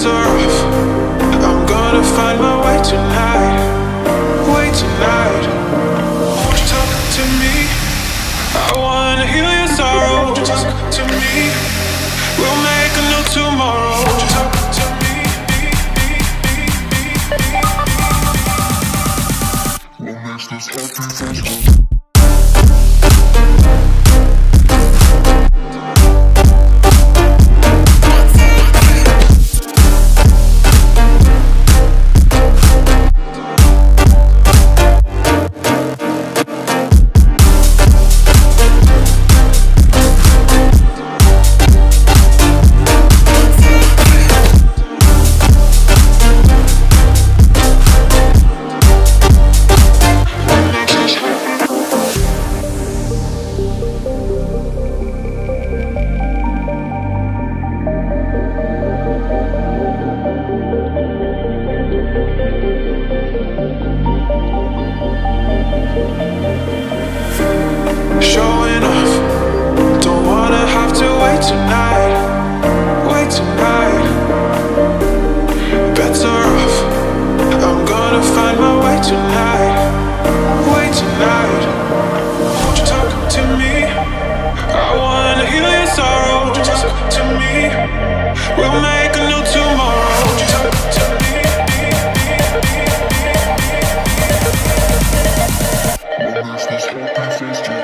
better off. I'm gonna find my way tonight. Way tonight. Won't you talk to me? I wanna heal your sorrow. Won't you talk to me? We'll make a new tomorrow. Won't you talk to me? What makes this happy? Showing off, don't wanna have to wait tonight. Wait tonight. Better off, I'm gonna find my way tonight. Wait tonight. Won't you talk to me? I wanna heal your sorrow. Won't you talk to me? We'll make a new tomorrow. Won't you talk to me? What makes this happy face?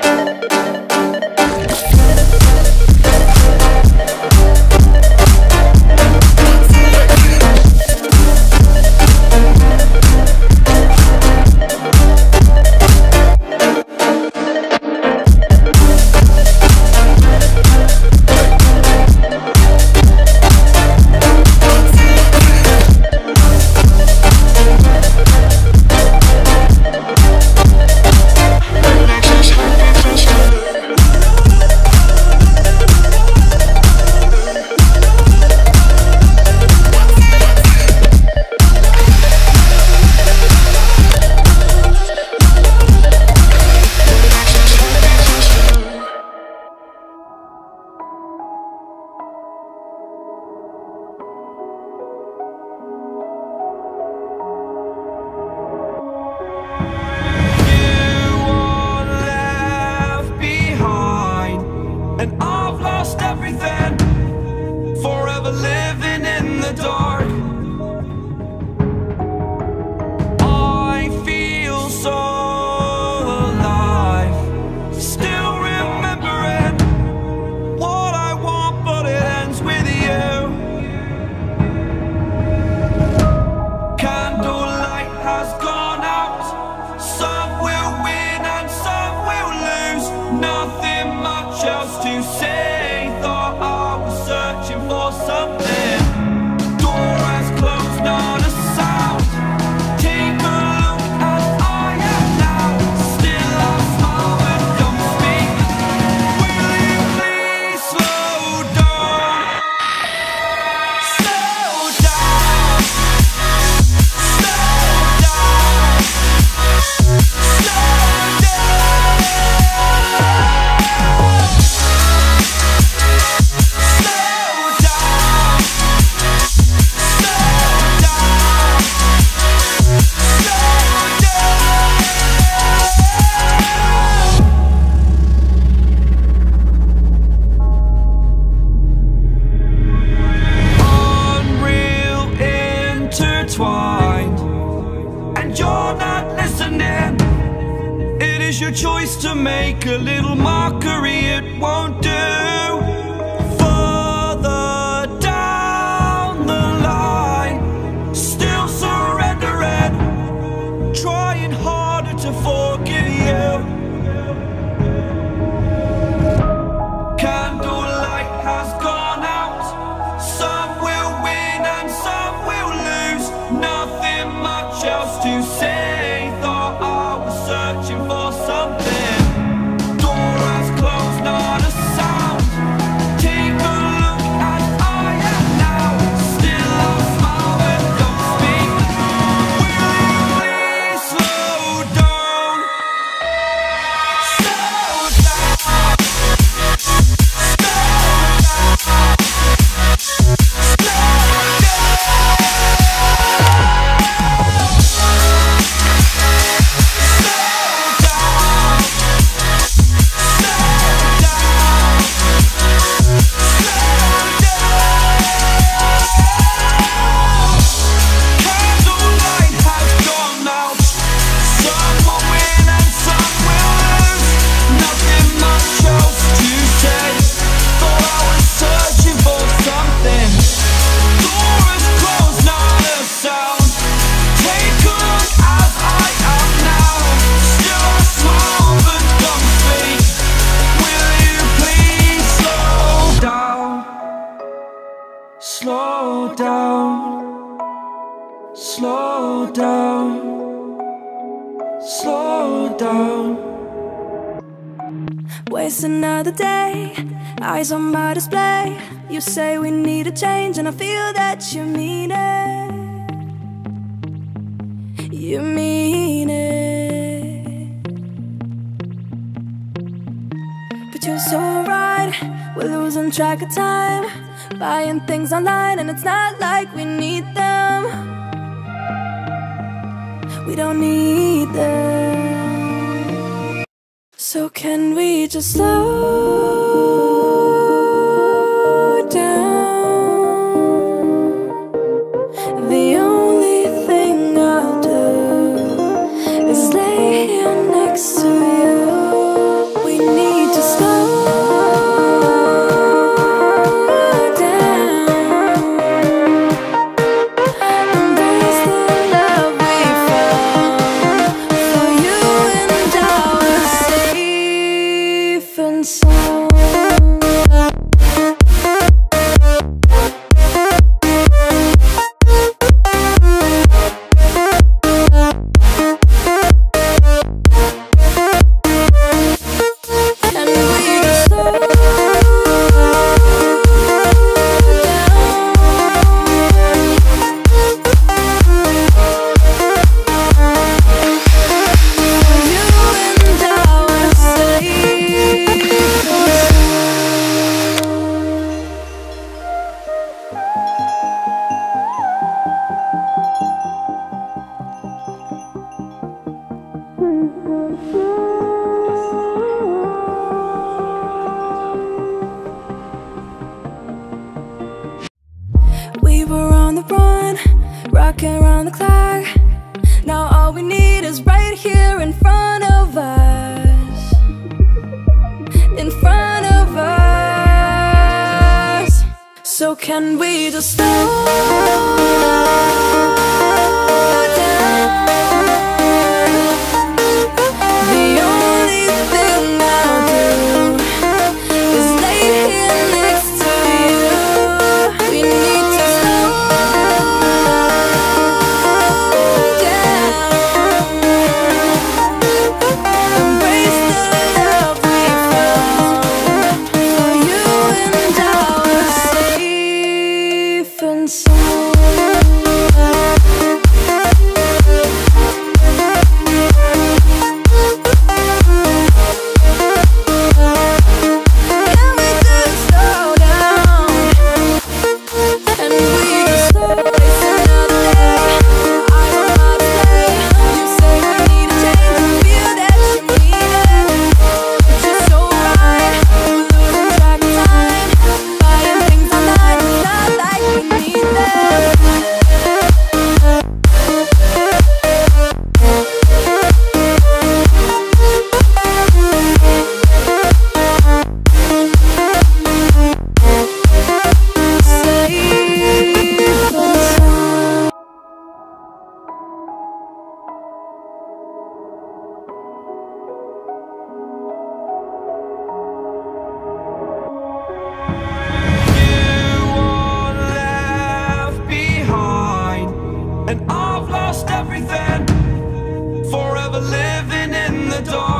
slow down. Waste another day, eyes on my display. You say we need a change and I feel that you mean it. You mean it. But you're so right, we're losing track of time, buying things online and it's not like we need them. We don't need them. So can we just slow down? The only thing I'll do is lay here next to you. We need to slow down. Embrace the love we found. For you and I are safe and sound. And we just slow down. For you and I are safe and we were on the run, rocking around the clock. Now all we need is right here in front of us. In front of us. So can we just slow down? The only thing I'll do is lay here next to you. We need to slow down. Embrace the love we found. For you and I are safe and sound. Can we just slow down? And we just slow waste another day. I don't know to say. You say we need a change and feel that you mean it. But you're so right, we're losing track of time, buying things online, it's not like we need them. Safe and sound. Left behind, and I've lost everything. Forever living in the dark.